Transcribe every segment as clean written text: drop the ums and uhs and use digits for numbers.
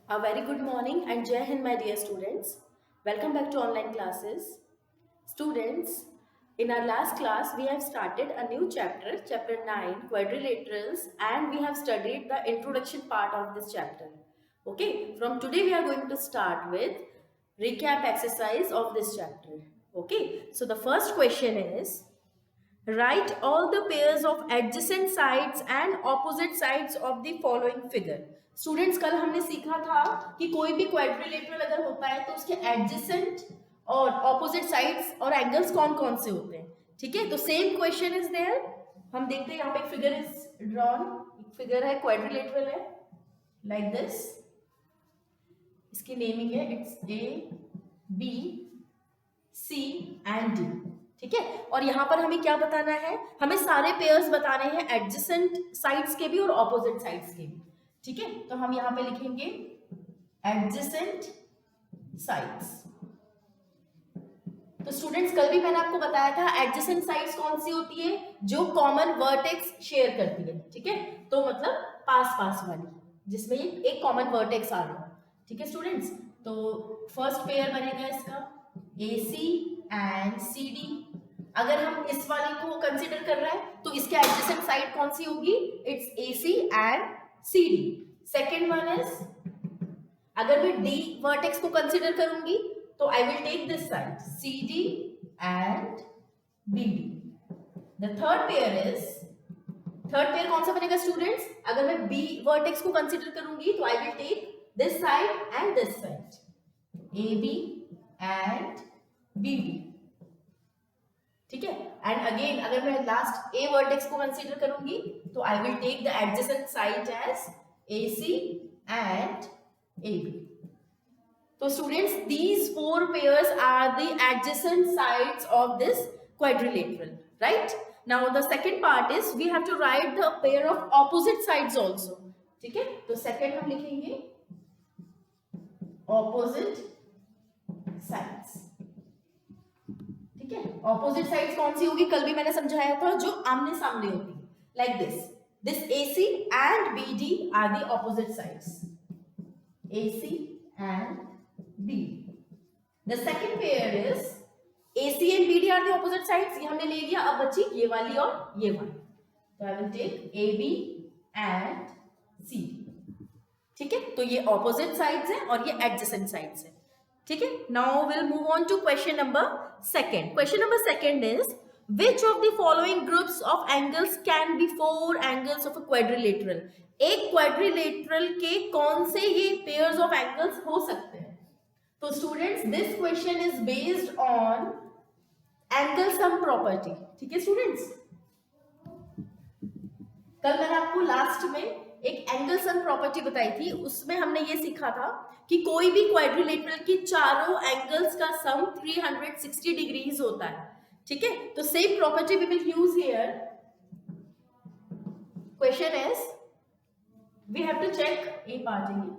A very good morning and Jai Hind, my dear students. Welcome back to online classes. Students, in our last class, we have started a new chapter, chapter 9, quadrilaterals, and we have studied the introduction part of this chapter. Okay, from today we are going to start with recap exercise of this chapter. Okay, so the first question is, write all the pairs of adjacent sides and opposite sides of the following figure. Students कल हमने सीखा था कि कोई भी quadrilateral अगर होता है तो उसके एडजेसेंट और ऑपोजिट साइड्स और एंगल्स कौन कौन से होते हैं. ठीक है, तो सेम क्वेश्चन इज देयर. हम देखते हैं यहाँ पे एक फिगर इज ड्रॉन. एक फिगर है, क्वाड्रिलेटरल है, लाइक दिस. इसकी नेमिंग है, it's A B C and D. ठीक है, और यहां पर हमें क्या बताना है, हमें सारे पेयर्स बताने हैं, एडजेसेंट साइड्स के भी और ऑपोजिट साइड्स के भी. ठीक है, तो हम यहां पे लिखेंगे एडजेसेंट साइड्स. तो स्टूडेंट्स कल भी मैंने आपको बताया था एडजेसेंट साइड्स कौन सी होती है, जो कॉमन वर्टेक्स शेयर करती है. ठीक है, तो मतलब पास पास वाली, जिसमें एक कॉमन वर्टेक्स आ रहा है. ठीक है स्टूडेंट्स, तो फर्स्ट पेयर बनेगा इसका AC एंड CD. अगर हम इस वाले को कंसीडर कर रहे हैं तो इसके एडजेसेंट साइड कौन सी होगी, it's AC and CD. Second one is, अगर मैं D वर्टेक्स को कंसीडर करूंगी तो I will take this side CD and BD. The third pair कौन सा बनेगा स्टूडेंट्स, अगर मैं B वर्टेक्स को कंसीडर करूंगी तो I will take this side and this side, AB and BB. ठीक है, एंड अगेन अगर मैं लास्ट A वर्टेक्स को कंसीडर करूंगी तो I will take the adjacent side as AC and AB. तो students, these four pairs are the adjacent sides of this quadrilateral, right? Now the second part is we have to write the pair of opposite sides also. ठीक है, तो second हम लिखेंगे opposite sides. ठीक है, opposite sides कौन सी होगी, कल भी मैंने समझाया था, जो आमने सामने होती है, like this AC and BD are the opposite sides, AC and BD. The second pair is AC and BD are the opposite sides. ये हमने ले लिया, अब बची ये वाली और ये वाली, तो I will take AB and CD. ठीक है, तो ये ऑपोजिट साइड्स हैं और ये एडजेसेंट साइड्स हैं. ठीक है, now will move on to question number second. Question number second is, which of the following groups of angles can be four angles of a quadrilateral? एक क्वाड्रिलेटरल के कौन से ये पेयर्स ऑफ एंगल्स हो सकते हैं. तो students, this question is based on angle sum property. ठीक है स्टूडेंट्स, कल मैंने आपको लास्ट में एक एंगल सम प्रॉपर्टी बताई थी, उसमें हमने ये सीखा था कि कोई भी क्वाड्रिलेटरल की चारों एंगल्स का सम 360 डिग्रीज होता है. ठीक है, तो same property we will use here. Question is, we have to check a part here.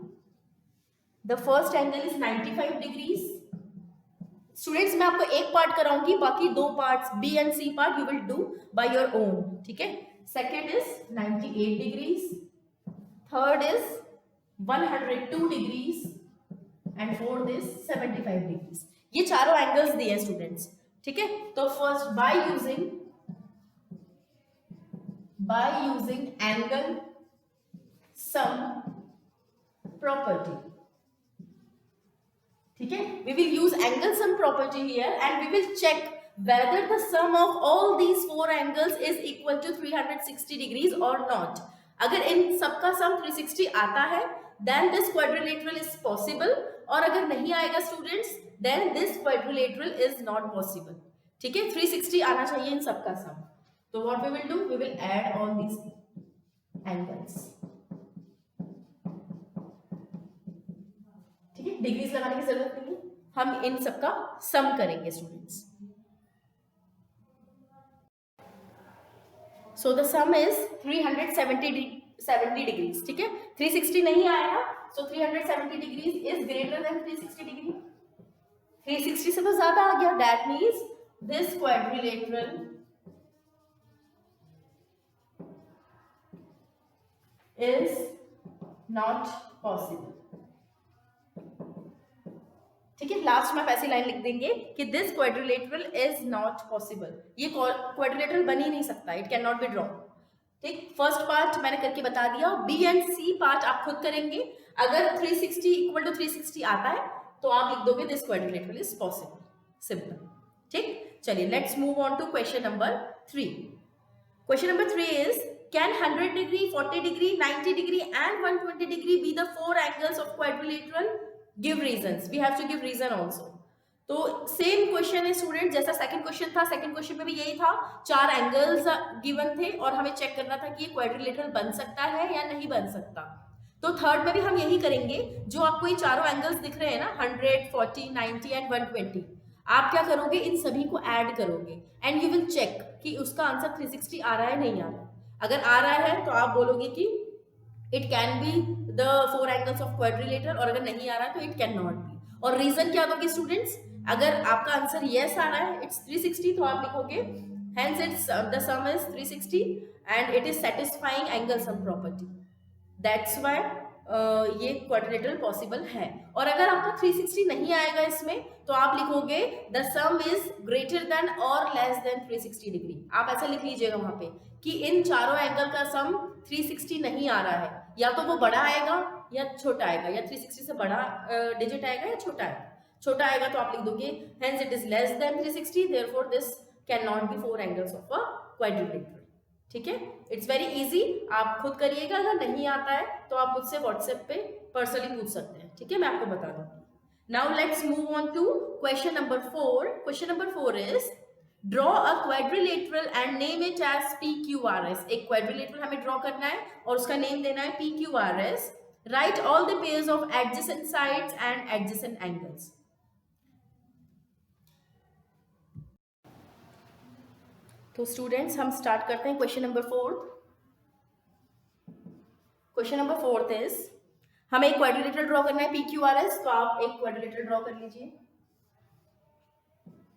The first angle is 95 degrees. Students, मैं आपको एक पार्ट कराऊंगी, बाकी दो parts B and C part you will do by your own. ठीक है, second is 98 degrees, third is 102 degrees and fourth is 75 degrees. ये चारों एंगल्स दिए हैं स्टूडेंट्स. ठीक है, तो first by using angle sum property. ठीक है, we will use angle sum property here and we will check whether the sum of all these four angles is equal to 360 degrees or not. अगर इन सबका सम 360 आता है then this quadrilateral is possible, और अगर नहीं आएगा students then this quadrilateral is not possible. ठीक है, 360 आना चाहिए इन सबका सम. तो what we will do, we will add all these angles. ठीक है, डिग्रीज लगाने की जरूरत नहीं है, हम इन सबका सम करेंगे students. So the sum is 370 degrees. ठीक है, 360 नहीं आया, so 370 degrees is greater than 360 degree. 360 से तो ज्यादा आ गया, that means this quadrilateral is not possible. ठीक है, लास्ट में आप ऐसी लाइन लिख देंगे कि this quadrilateral is not possible, ये क्वाड्रिलेटरल बन ही नहीं सकता, it can not be draw. ठीक, फर्स्ट पार्ट मैंने करके बता दिया, बी एंड सी पार्ट आप खुद करेंगे। अगर 360 इक्वल टू 360 आता है तो आप लिख दोगे this quadrilateral is possible, simple. ठीक, चलिए let's move on to question number 3। Question number 3 is can 100 degree, 40 degree, 90 degree and 120 degree be the four angles of quadrilateral? Give reasons. We have to give reason also. तो same question है student जैसा second question था, second question में भी यही था, चार angles given थे और हमें चेक करना था कि ये क्वाड्रिलेटरल बन सकता है या नहीं बन सकता। तो थर्ड में भी हम यही करेंगे, जो आपको ये चारों एंगल्स दिख रहे हैं ना 100, 40, 90 एंड 120, आप क्या करोगे, इन सभी को ऐड करोगे एंड यू विल चेक कि उसका आंसर 360 आ रहा है नहीं आ रहा है। अगर आ रहा है तो आप बोलोगे कि it can be the four angles of quadrilateral, और अगर नहीं आ रहा है तो इट कैन नॉट बी। और रीजन क्या दोगे स्टूडेंट्स, अगर आपका आंसर यस आ रहा है, इट्स 360, तो आप लिखोगे hence it's the some is 360 and it is satisfying angle sum property, that's why ये क्वाड्रिलेटरल पॉसिबल है। और अगर आपका 360 नहीं आएगा इसमें तो आप लिखोगे the some is greater than और लेस देन 360 डिग्री। आप ऐसा लिख लीजिएगा वहां पे कि इन चारों एंगल का सम 360 नहीं आ रहा है, या तो वो बड़ा आएगा या छोटा आएगा, या 360 से बड़ा डिजिट आएगा या छोटा आएगा। छोटा आएगा तो आप लिख दोगे hence it is less than 360, therefore this can not be four angles of a quadrilateral. ठीक है, इट्स वेरी इजी, आप खुद करिएगा। अगर नहीं आता है तो आप मुझसे व्हाट्सएप पे पर्सनली पूछ सकते हैं। ठीक है, मैं आपको बता दूंगी। Now let's move on to question number 4। Question number 4 is draw a quadrilateral and name it as PQRS। एक क्वाड्रिलेटरल हमें ड्रॉ करना है और उसका नेम देना है PQRS। Right all the pairs of adjacent sides and adjacent angles. तो students हम स्टार्ट करते हैं question number 4। Question number 4 is हमें एक क्वाड्रिलेटरल ड्रॉ करना है PQRS, तो आप एक क्वाड्रिलेटरल ड्रॉ कर लीजिए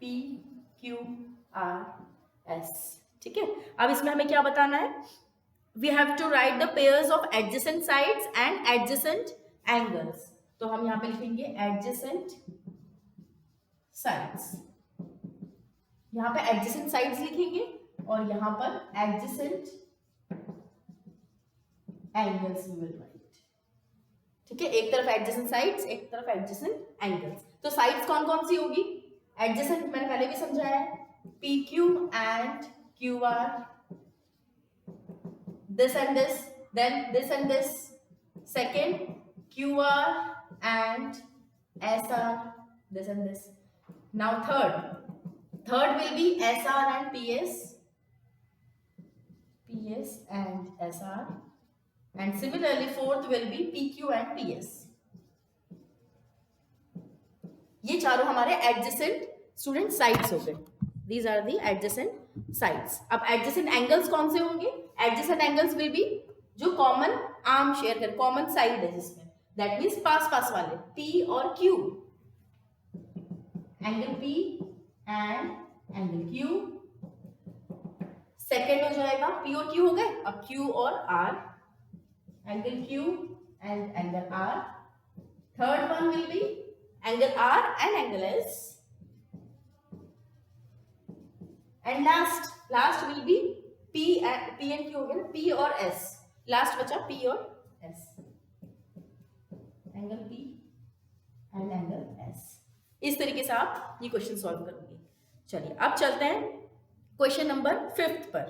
PQRS। ठीक है, अब इसमें हमें क्या बताना है, we have to write the pairs of adjacent sides and adjacent angles. तो हम यहां पे लिखेंगे एडजेसेंट साइड्स, यहां पे एडजेसेंट साइड्स लिखेंगे और यहां पर adjacent angles we will write. ठीक है, एक तरफ एडजेसेंट साइड्स, एक तरफ एडजेसेंट एंगल्स। तो साइड्स कौन कौन सी होगी, एडजेसेंट मैंने पहले भी समझाया है, PQ and QR, this and this, then this and this, second QR and SR, this and this. Now third will be SR and PS and SR, and similarly fourth will be PQ and PS. ये चारों हमारे adjacent student sides हो गए, these are the adjacent sides. अब adjacent angles कौन से होंगे, adjacent angles will be जो कॉमन आर्म शेयर कर, कॉमन साइड है जिसमें, दैट मीन्स पास पास वाले P और Q, angle P and angle Q। Second हो जाएगा P और Q हो गए, अब Q और R, angle Q and angle R। Third one will be angle R and angle S, and last will be P and Q हो गया, P और S, लास्ट बचा P और S, angle P and angle S। इस तरीके से आप ये क्वेश्चन सॉल्व करोगे। चलिए अब चलते हैं क्वेश्चन नंबर 5 पर।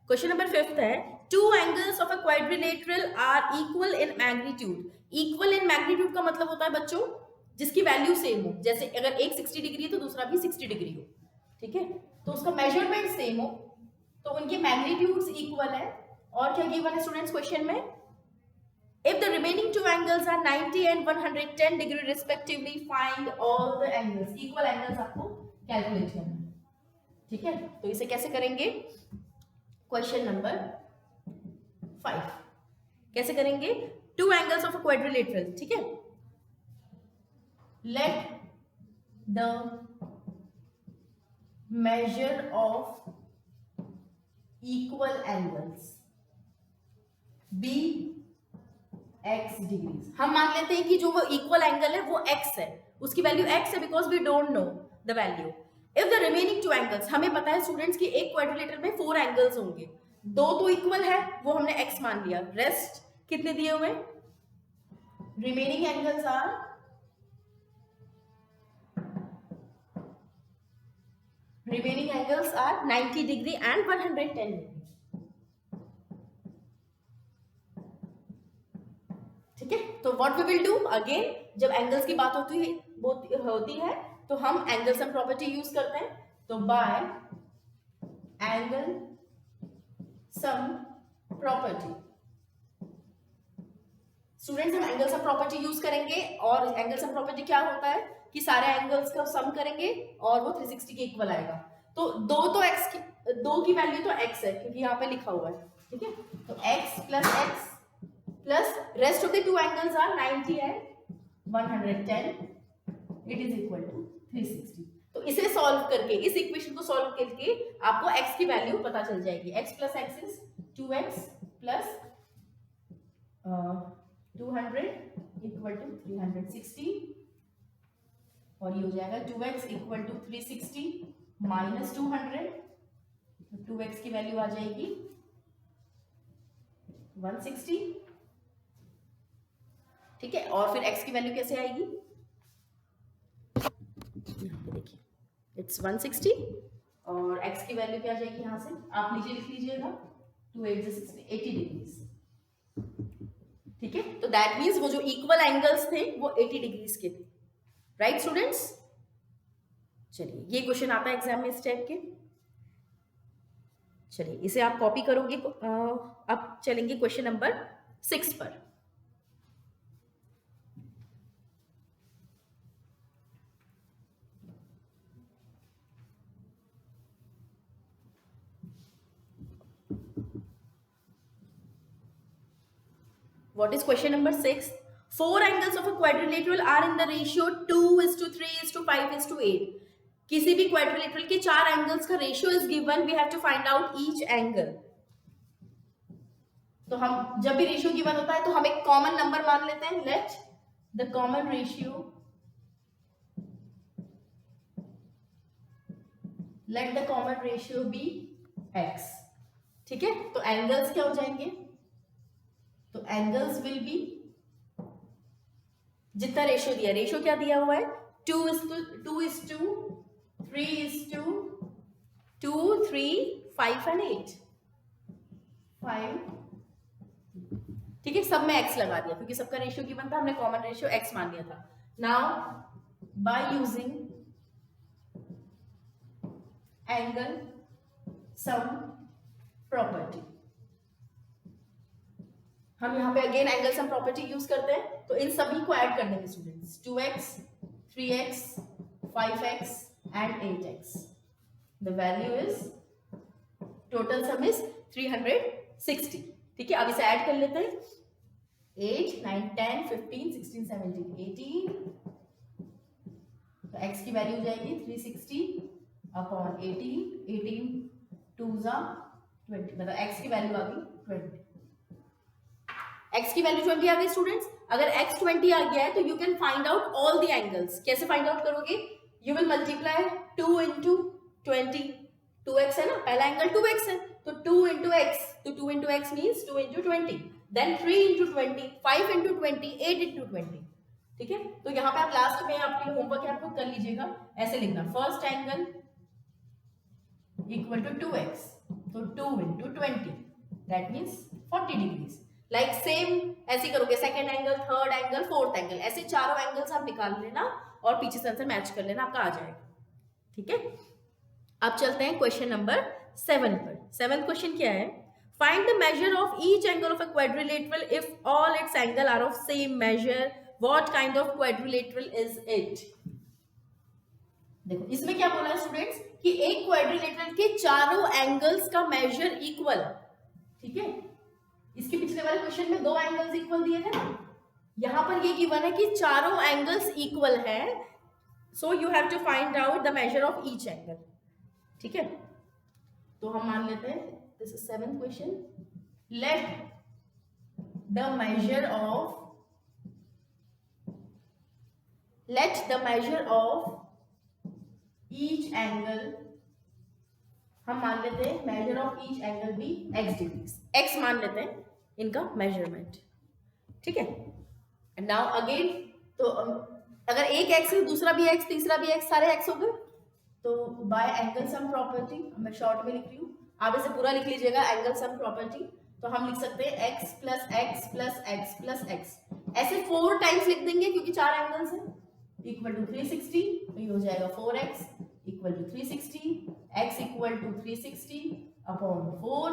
क्वेश्चन नंबर 5 है two angles of a quadrilateral are equal in magnitude. Equal in magnitude का मतलब होता है बच्चों जिसकी वैल्यू सेम हो, जैसे अगर एक 60 डिग्री है तो दूसरा भी 60 डिग्री हो। ठीक है, तो उसका मेजरमेंट सेम हो तो उनके मैग्नीट्यूड्स इक्वल है। और क्या गिवन है स्टूडेंट्स क्वेश्चन में, if the remaining two angles are 90 and 110 degree respectively find all the angles. Equal angles आपको कैलकुलेट करना है। ठीक है, तो इसे कैसे करेंगे, क्वेश्चन नंबर 5 कैसे करेंगे, to angles of a quadrilateral. ठीक है, let the measure of equal angles be x degrees. हम मान लेते हैं कि जो वो इक्वल एंगल है वो x है, उसकी वैल्यू x है because we don't know the value. If the remaining two angles, हमें पता है स्टूडेंट्स कि एक क्वाड्रिलेटरल में 4 एंगल्स होंगे, 2 तो इक्वल है वो हमने x मान लिया, रेस्ट कितने दिए हुए, remaining angles are remaining angles are 90 degree and 110 degree। ठीक है, तो what we will do again, जब एंगल्स की बात होती है तो हम एंगल सम प्रॉपर्टी यूज करते हैं। तो bye angle sum property students, हम एंगल सम प्रॉपर्टी यूज करेंगे। और एंगल सम प्रॉपर्टी क्या होता है कि सारे एंगल्स का सम करेंगे और वो 360 के इक्वल आएगा। तो दो की वैल्यू तो x है क्योंकि यहाँ पे लिखा हुआ है, ठीक है। तो x plus rest of the two angles are 90 and 110, it is equal to 360। तो इसे सॉल्व करके, इस इक्वेशन को सॉल्व करके आपको x की वैल्यू पता चल जाएगी। x plus x is 2x plus 200 equal to 360, और ये हो जाएगा 2x equal to 360 minus 200, 2x की वैल्यू आ जाएगी 160, ठीक है। और फिर x की वैल्यू कैसे आएगी, यहाँ पे देखिए इट्स 160 और x की वैल्यू क्या आ जाएगी, यहां से आप नीचे लिख लीजिएगा 2 8 60 80 डिग्रीज, ठीक है। तो दैट मीन्स वो जो इक्वल एंगल्स थे वो 80 डिग्रीज के थे, राइट स्टूडेंट्स। चलिए ये क्वेश्चन आता है एग्जाम में इस टाइप के। चलिए इसे आप कॉपी करोगे। अब चलेंगे क्वेश्चन नंबर 6 पर। What is question number 6? 4 angles of a quadrilateral are in the ratio 2:3:5:8। किसी भी क्वाड्रिलेटरल के 4 एंगल्स का ratio is given, we have to find out each angle. तो हम जब भी रेशियो गिवन होता है तो हम एक कॉमन नंबर मान लेते हैं। Let the common ratio be x, ठीक है। तो एंगल्स क्या हो जाएंगे, तो एंगल्स विल बी, जितना रेशियो दिया, रेशियो क्या दिया हुआ है 2:3:2 3 5 and 8 5, ठीक है। सब में x लगा दिया क्योंकि सबका रेशियो गिवन था, हमने कॉमन रेशियो x मान लिया था। Now by using angle sum property, हम यहाँ पे again angle sum property use करते हैं। तो इन सभी को ऐड कर देंगे students, 2x 3x 5x and 8x। The value is, total sum is 360, ठीक है। अब इसे ऐड कर लेते हैं, 8 9 10 15 16 17 18, तो x की वैल्यू हो जाएगी 360 अपॉन 18, 18 2 20, मतलब x की वैल्यू आ गई 20। x की वैल्यू 20 आ गई स्टूडेंट्स। अगर x 20 आ गया है तो you can find out all the angles. कैसे फाइंड आउट करोगे, you will multiply 2 into 20, 2x है ना, पहला एंगल 2x है तो 2 into x, तो 2 into x means 2 into 20, then 3 into 20, 5 into 20, 8 into 20, ठीक है। तो यहाँ पे आप लास्ट में आपके लिए होमवर्क है, आप खुद कर लीजिएगा। ऐसे लिखना, first angle equal to 2x, तो 2 into 20 that means 40 degrees. Like same ऐसे करोगे, second angle, third angle, fourth angle, ऐसे चारों एंगल्स आप निकाल लेना और पीछे से आंसर मैच कर लेना, आपका आ जाएगा, ठीक है। अब चलते हैं क्वेश्चन नंबर 7 पर। 7th क्वेश्चन क्या है, find the measure of each angle of a quadrilateral if all its angle are of same measure, what kind of quadrilateral is it. देखो इसमें क्या बोला है स्टूडेंट्स कि एक क्वाड्रिलेटरल के चारों एंगल्स का मेजर इक्वल, ठीक है। इसके पिछले वाले क्वेश्चन में 2 एंगल्स इक्वल दिए थे ना, यहां पर ये गिवन है कि चारों एंगल्स इक्वल है, so you have to find out the measure of each angle, ठीक है। तो हम मान लेते हैं this is 7th question, let the measure of let the measure of each angle, हम मान लेते हैं measure of each angle be x degrees, x मान लेते हैं इनका measurement, ठीक है। and now again तो अगर एक x है दूसरा भी x तीसरा भी x सारे x हो गए, तो by angle sum property, मैं शॉर्ट में लिख रही हूँ, आप इसे पूरा लिख लीजिएगा angle sum property, तो हम लिख सकते हैं x plus x plus x plus x, ऐसे 4 टाइम्स लिख देंगे क्योंकि 4 एंगल्स हैं, इक्वल टू 360, तो ये हो जाएगा 4x equal to 360, x equal to 360 upon 4,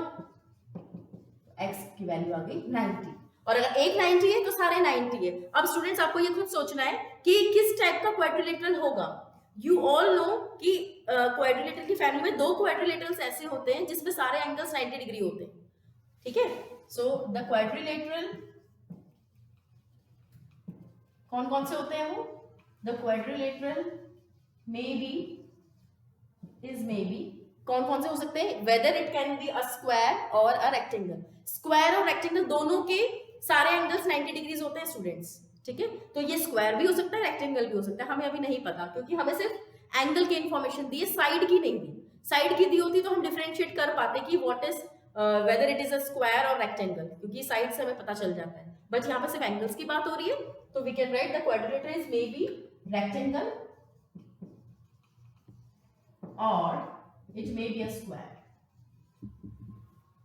x की वैल्यू आ गई 90, और अगर एक 90 है तो सारे 90 है। अब स्टूडेंट्स आपको ये खुद सोचना है कि किस टाइप का क्वाड्रिलेटरल होगा। यू ऑल नो कि क्वाड्रिलेटरल की फैमिली में 2 क्वाड्रिलेटरल्स ऐसे होते हैं जिसमें सारे एंगल्स 90 डिग्री होते हैं, ठीक है। सो द क्वाड्रिलेटरल कौन कौन से होते हैं वो, द क्वाड्रिलेटरल मे बी कौन कौन से हो सकते हैं, whether it can be a square और अ रेक्टेंगल, स्क्वायर और रेक्टेंगल दोनों के सारे एंगल्स 90 डिग्रीज होते हैं स्टूडेंट्स, ठीक है। तो ये स्क्वायर भी हो सकता है रेक्टेंगल भी हो सकता है, हमें अभी नहीं पता क्योंकि हमें सिर्फ एंगल की इंफॉर्मेशन दी है, साइड की नहीं दी। साइड की दी होती तो हम डिफरेंशिएट कर पाते कि what is whether it is a square और रेक्टेंगल, क्योंकि साइड से हमें पता चल जाता है, बट यहाँ पर सिर्फ एंगल्स की बात हो रही है, तो we can write the quadrilateral is may be rectangle और it may be a square,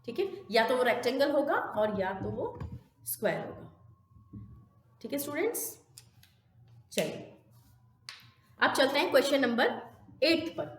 ठीक है, या तो वो रेक्टेंगल होगा और या तो वो स्क्वायर होगा, ठीक है स्टूडेंट्स। चलिए अब चलते हैं क्वेश्चन नंबर 8 पर।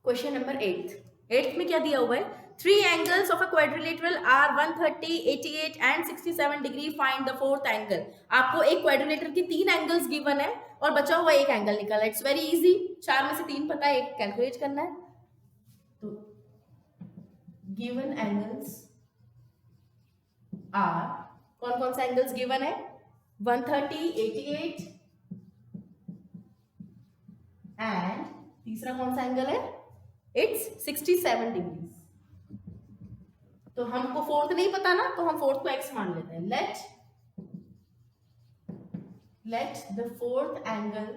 क्वेश्चन नंबर 8 में क्या दिया हुआ है, 3 angles of a quadrilateral are 130, 88 and 67 degree. Find the fourth angle. आपको एक quadrilateral की 3 angles given है और बचा हुआ एक एंगल निकालना है। इट्स वेरी इजी, 4 में से 3 पता है, एक कैलकुलेट करना है। तो गिवन एंगल्स आर, कौन कौन से एंगल्स गिवन है, 130, 88 एंड तीसरा कौन सा एंगल है, इट्स 67 डिग्रीज। तो हमको फोर्थ नहीं पता ना, तो हम फोर्थ को x मान लेते हैं। let the fourth angle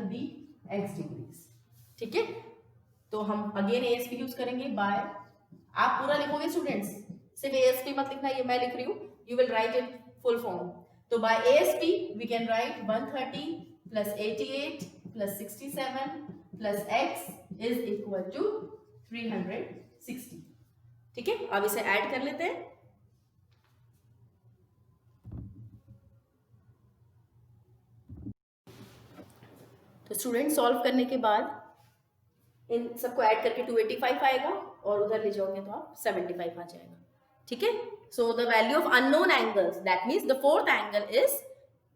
be x degrees, ठीक है। तो हम अगेन ASP यूज करेंगे बाय, आप पूरा लिखोगे स्टूडेंट्स, सिर्फ ASP मत लिखना, ये मैं लिख रही हूँ, you will write in full form. तो by ASP we can write 130 plus 88 plus 67 plus x is equal to 360, ठीक है। अब इसे ऐड कर लेते हैं। तो स्टूडेंट सॉल्व करने के बाद इन सबको ऐड करके 285 आएगा और उधर ले जाओगे तो आप 75 आ जाएगा, ठीक है। So the value of unknown angles, that means the fourth angle is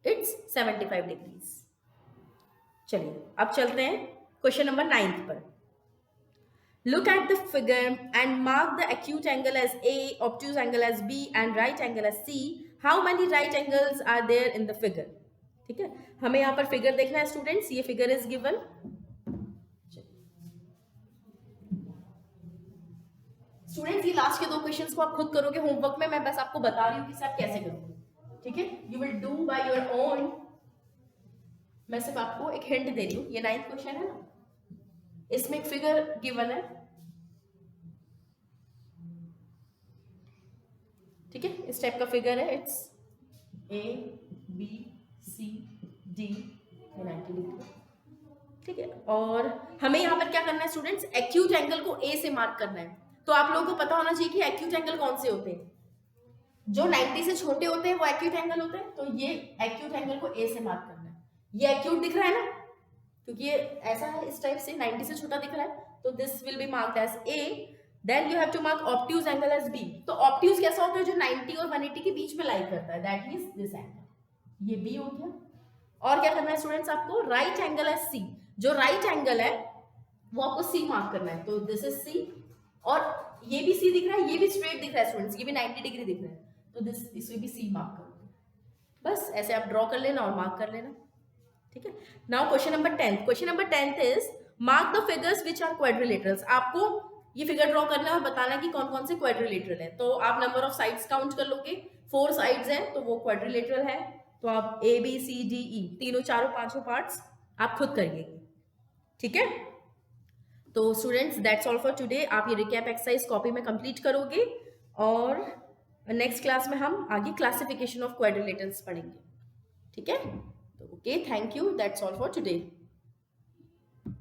it's 75 degrees. चलिए अब चलते हैं क्वेश्चन नंबर 9 पर। Look at the figure and mark the acute angle as A, obtuse angle as B and right angle as C. How many right angles are there in the figure? ठीक है, हमें यहाँ पर figure देखना है students, ये figure is given. Students ये last के 2 क्वेश्चंस को आप खुद करोगे होमवर्क में, मैं बस आपको बता रही हूँ कि आप कैसे करोगे, ठीक है। You will do by your own, मैं सिर्फ आपको एक हिंट दे रही हूँ। ये 9th क्वेश्चन है ना, इसमें एक फिगर गिवन है, ठीक है, इस टाइप का फिगर है, इट्स ABCD 90 डिग्री, ठीक है। और हमें यहाँ पर क्या करना है स्टूडेंट्स, एक्यूट एंगल को A से मार्क करना है। तो आप लोगों को पता होना चाहिए कि एक्यूट एंगल कौन से होते हैं, जो 90 से छोटे होते हैं वो एक्यूट एंगल होते हैं। तो ये एक्यूट एंगल को A से मार्क करना है। ये एक्यूट दिख रहा है ना, क्योंकि ये ऐसा है इस टाइप से 90 से छोटा दिख रहा है, तो this will be marked as A। Then you have to mark obtuse angle as B। तो ऑब्ट्यूज कैसा होता है, जो 90 और 180 के बीच में लाई करता है, दैट मींस दिस एंगल, ये B हो गया। और क्या करना है स्टूडेंट्स, आपको राइट एंगल एज C, जो राइट एंगल है वो आपको C मार्क करना है। तो दिस इज C, और ये भी C दिख रहा है, ये भी स्ट्रेट दिख रहा है स्टूडेंट्स, ये भी 90 डिग्री दिख रहा है, तो this will B C mark करो। बस ऐसे आप ड्रॉ कर लेना और मार्क कर लेना, ठीक है। Now question number 10, question number 10 is mark the figures which are quadrilaterals. आपको ये फिगर ड्रॉ करना है और बताना कि कौन कौन से क्वाड्रिलेटरल है। तो आप नंबर ऑफ साइड्स काउंट कर लोगे, 4 साइड्स हैं तो वो क्वाड्रिलेटरल है। तो आप ए बी सी डी ई तीनों चारों पांचों पार्ट्स आप खुद करिए, ठीक है। तो students that's all for today. आप ये रिकैप एक्सरसाइज कॉपी में कंप्लीट करोगे और नेक्स्ट क्लास में हम आगे क्लासिफिकेशन ऑफ क्वाड्रिलेटरल्स पढ़ेंगे, ठीक है। तो okay, thank you, that's all for today.